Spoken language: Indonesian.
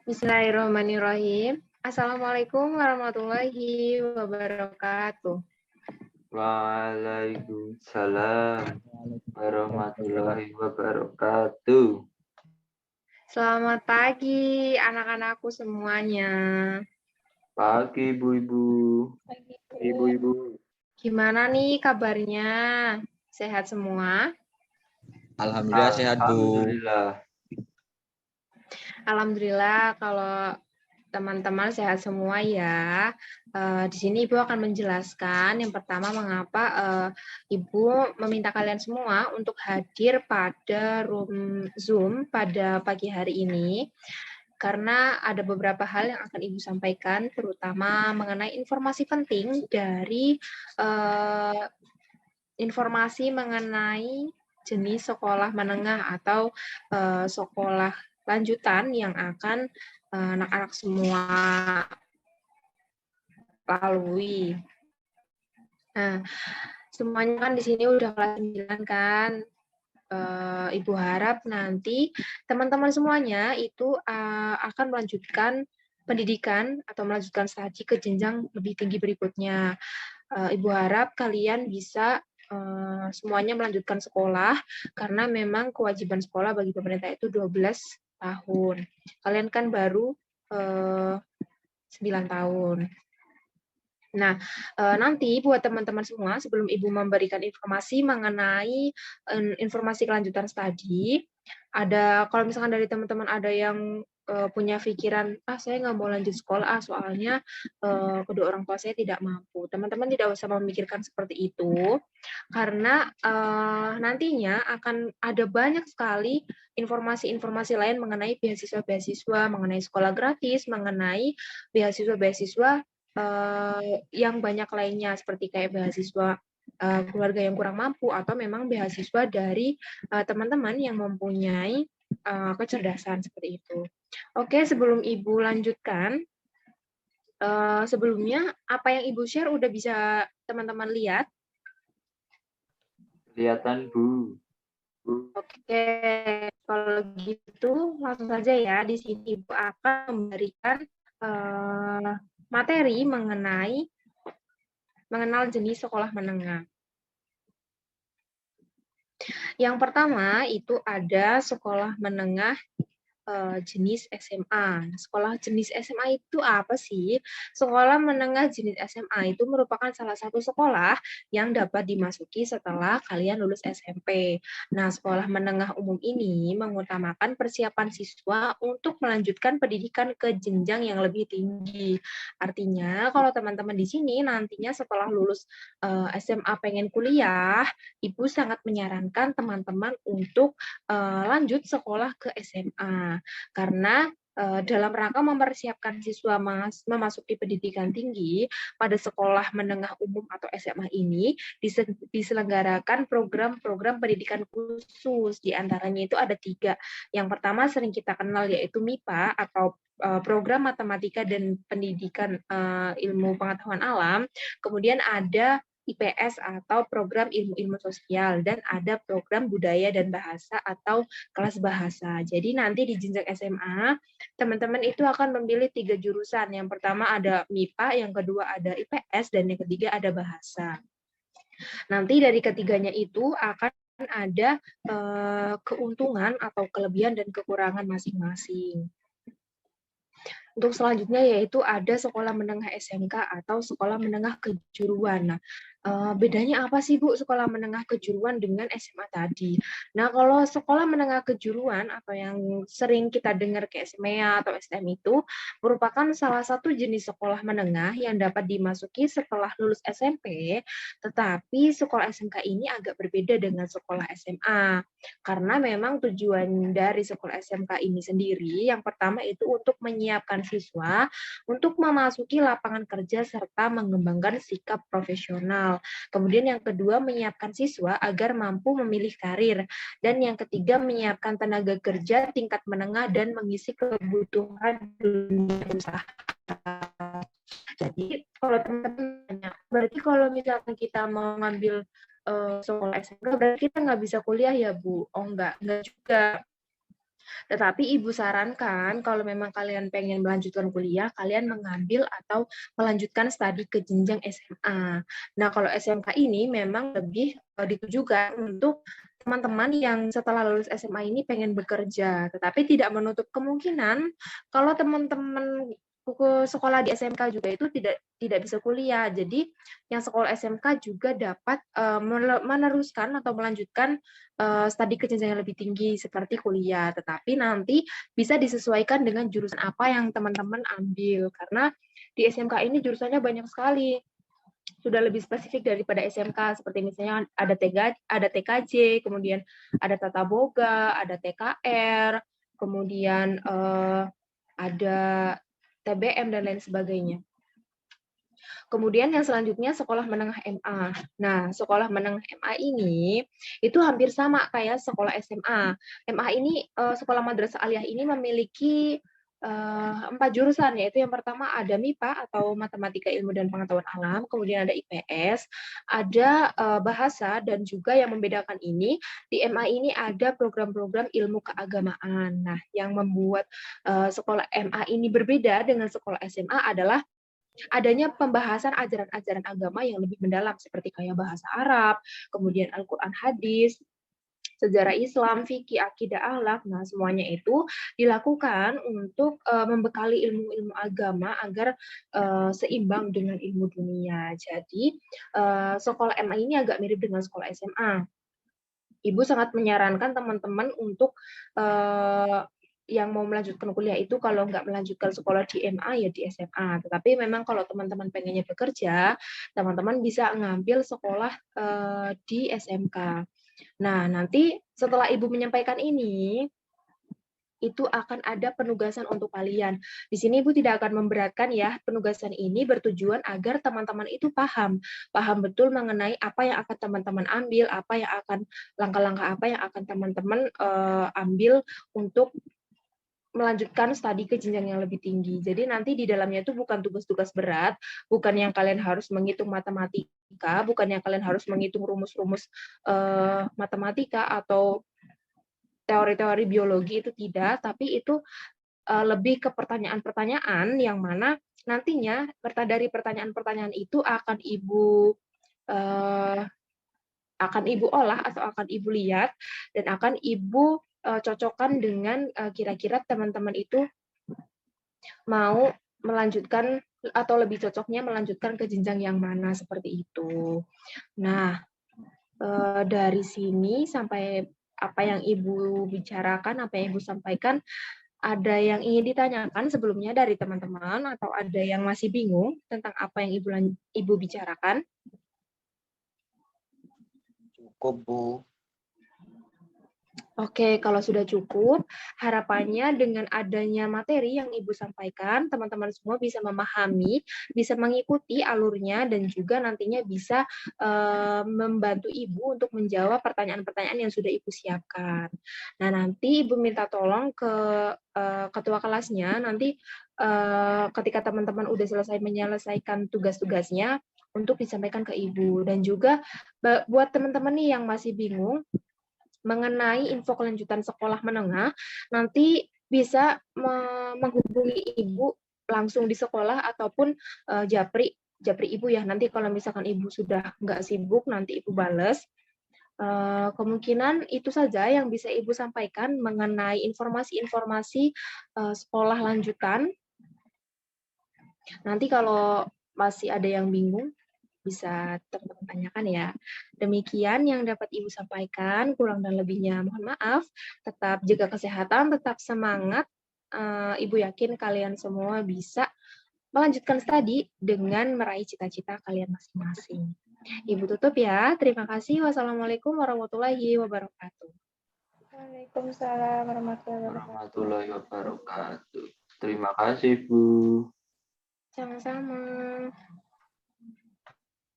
Bismillahirrahmanirrahim. Assalamualaikum warahmatullahi wabarakatuh. Waalaikumsalam warahmatullahi wabarakatuh. Selamat pagi anak-anakku semuanya. Pagi ibu-ibu. Ibu-ibu. Gimana nih kabarnya? Sehat semua? Alhamdulillah sehat, Bu. Alhamdulillah. Alhamdulillah kalau teman-teman sehat semua ya. Di sini Ibu akan menjelaskan yang pertama mengapa Ibu meminta kalian semua untuk hadir pada room Zoom pada pagi hari ini. Karena ada beberapa hal yang akan Ibu sampaikan, terutama mengenai informasi penting dari informasi mengenai jenis sekolah menengah atau sekolah lanjutan yang akan anak-anak semua lalui. Nah, semuanya kan di sini udah kelas 9 kan. Ibu harap nanti teman-teman semuanya itu akan melanjutkan pendidikan atau melanjutkan studi ke jenjang lebih tinggi berikutnya. Ibu harap kalian bisa semuanya melanjutkan sekolah karena memang kewajiban sekolah bagi pemerintah itu 12 tahun. Kalian kan baru 9 tahun. Nah, nanti buat teman-teman semua, sebelum Ibu memberikan informasi mengenai informasi kelanjutan studi, kalau misalkan dari teman-teman ada yang punya pikiran, saya nggak mau lanjut sekolah, soalnya kedua orang tua saya tidak mampu. Teman-teman tidak usah memikirkan seperti itu, karena nantinya akan ada banyak sekali informasi-informasi lain mengenai beasiswa-beasiswa, mengenai sekolah gratis, mengenai beasiswa-beasiswa yang banyak lainnya seperti kayak beasiswa keluarga yang kurang mampu atau memang beasiswa dari teman-teman yang mempunyai kecerdasan seperti itu. Oke, sebelum Ibu lanjutkan, sebelumnya apa yang Ibu share udah bisa teman-teman lihat? Kelihatan, Bu. Oke, kalau gitu langsung saja ya. Di sini Ibu akan memberikan materi mengenal jenis sekolah menengah. Yang pertama itu ada sekolah menengah jenis SMA. Sekolah jenis SMA itu apa sih? Sekolah menengah jenis SMA itu merupakan salah satu sekolah yang dapat dimasuki setelah kalian lulus SMP. Nah, sekolah menengah umum ini mengutamakan persiapan siswa untuk melanjutkan pendidikan ke jenjang yang lebih tinggi. Artinya, kalau teman-teman di sini nantinya setelah lulus SMA pengen kuliah, Ibu sangat menyarankan teman-teman untuk lanjut sekolah ke SMA. Karena dalam rangka mempersiapkan siswa memasuki pendidikan tinggi pada sekolah menengah umum atau SMA ini diselenggarakan program-program pendidikan khusus. Di antaranya itu ada 3. Yang pertama sering kita kenal yaitu MIPA atau program matematika dan pendidikan ilmu pengetahuan alam. Kemudian ada IPS atau program ilmu-ilmu sosial, dan ada program budaya dan bahasa atau kelas bahasa. Jadi nanti di jenjang SMA, teman-teman itu akan memilih 3 jurusan. Yang pertama ada MIPA, yang kedua ada IPS, dan yang ketiga ada bahasa. Nanti dari ketiganya itu akan ada keuntungan atau kelebihan dan kekurangan masing-masing. Untuk selanjutnya yaitu ada sekolah menengah SMK atau sekolah menengah kejuruan. Nah, bedanya apa sih Bu sekolah menengah kejuruan dengan SMA tadi? Nah, kalau sekolah menengah kejuruan atau yang sering kita dengar kayak SMEA atau STM itu merupakan salah satu jenis sekolah menengah yang dapat dimasuki setelah lulus SMP, tetapi sekolah SMK ini agak berbeda dengan sekolah SMA. Karena memang tujuan dari sekolah SMK ini sendiri yang pertama itu untuk menyiapkan siswa untuk memasuki lapangan kerja serta mengembangkan sikap profesional. Kemudian yang kedua menyiapkan siswa agar mampu memilih karir, dan yang ketiga menyiapkan tenaga kerja tingkat menengah dan mengisi kebutuhan dunia usaha. Jadi kalau teman-teman tanya, berarti kalau misalkan kita mau ngambil sekolah SMK berarti kita nggak bisa kuliah ya Bu? Oh enggak juga. Tetapi Ibu sarankan kalau memang kalian pengen melanjutkan kuliah, kalian mengambil atau melanjutkan studi ke jenjang SMA. Nah, kalau SMK ini memang lebih ditujukan untuk teman-teman yang setelah lulus SMA ini pengen bekerja, tetapi tidak menutup kemungkinan kalau teman-teman sekolah di SMK juga itu tidak bisa kuliah. Jadi yang sekolah SMK juga dapat meneruskan atau melanjutkan studi ke jenjang yang lebih tinggi seperti kuliah, tetapi nanti bisa disesuaikan dengan jurusan apa yang teman-teman ambil, karena di SMK ini jurusannya banyak sekali, sudah lebih spesifik daripada SMK, seperti misalnya ada TKJ, kemudian ada Tata Boga, ada TKR, kemudian ada TBM dan lain sebagainya. Kemudian yang selanjutnya sekolah menengah MA. Nah, sekolah menengah MA ini itu hampir sama kayak sekolah SMA. MA ini sekolah madrasah aliyah ini memiliki 4 jurusan, yaitu yang pertama ada MIPA atau Matematika Ilmu dan Pengetahuan Alam, kemudian ada IPS, ada bahasa, dan juga yang membedakan ini di MA ini ada program-program ilmu keagamaan. Nah, yang membuat sekolah MA ini berbeda dengan sekolah SMA adalah adanya pembahasan ajaran-ajaran agama yang lebih mendalam seperti kayak bahasa Arab, kemudian Al-Qur'an hadis, sejarah Islam, fikih, akidah, akhlak. Nah, semuanya itu dilakukan untuk membekali ilmu-ilmu agama agar seimbang dengan ilmu dunia. Jadi, sekolah MA ini agak mirip dengan sekolah SMA. Ibu sangat menyarankan teman-teman untuk yang mau melanjutkan kuliah itu kalau nggak melanjutkan sekolah di MA ya di SMA. Tetapi memang kalau teman-teman pengennya bekerja, teman-teman bisa ngambil sekolah di SMK. Nah, nanti setelah Ibu menyampaikan ini, itu akan ada penugasan untuk kalian. Di sini Ibu tidak akan memberatkan ya, penugasan ini bertujuan agar teman-teman itu paham betul mengenai apa yang akan teman-teman ambil, apa yang akan langkah-langkah apa yang akan teman-teman ambil untuk melanjutkan studi ke jenjang yang lebih tinggi. Jadi nanti di dalamnya itu bukan tugas-tugas berat, bukan yang kalian harus menghitung matematika, bukan yang kalian harus menghitung rumus-rumus matematika atau teori-teori biologi, itu tidak, tapi itu lebih ke pertanyaan-pertanyaan yang mana nantinya dari pertanyaan-pertanyaan itu akan Ibu olah atau akan Ibu lihat dan akan Ibu cocokkan dengan kira-kira teman-teman itu mau melanjutkan atau lebih cocoknya melanjutkan ke jenjang yang mana seperti itu. Nah, dari sini sampai apa yang Ibu bicarakan, apa yang Ibu sampaikan, ada yang ingin ditanyakan sebelumnya dari teman-teman atau ada yang masih bingung tentang apa yang Ibu bicarakan? Cukup, Bu. Oke, kalau sudah cukup, harapannya dengan adanya materi yang Ibu sampaikan, teman-teman semua bisa memahami, bisa mengikuti alurnya, dan juga nantinya bisa membantu Ibu untuk menjawab pertanyaan-pertanyaan yang sudah Ibu siapkan. Nah, nanti Ibu minta tolong ke ketua kelasnya, nanti ketika teman-teman udah selesai menyelesaikan tugas-tugasnya, untuk disampaikan ke Ibu. Dan juga buat teman-teman nih yang masih bingung, mengenai info kelanjutan sekolah menengah, nanti bisa menghubungi Ibu langsung di sekolah ataupun japri Ibu ya. Nanti kalau misalkan Ibu sudah nggak sibuk, nanti Ibu bales. Kemungkinan itu saja yang bisa Ibu sampaikan mengenai informasi-informasi sekolah lanjutan. Nanti kalau masih ada yang bingung, bisa teman-teman tanyakan ya. Demikian yang dapat Ibu sampaikan, kurang dan lebihnya mohon maaf. Tetap jaga kesehatan, tetap semangat. Ibu yakin kalian semua bisa melanjutkan studi dengan meraih cita-cita kalian masing-masing. Ibu tutup ya. Terima kasih. Wassalamualaikum warahmatullahi wabarakatuh. Waalaikumsalam warahmatullahi wabarakatuh. Warahmatullahi wabarakatuh. Terima kasih, Bu. Sama-sama.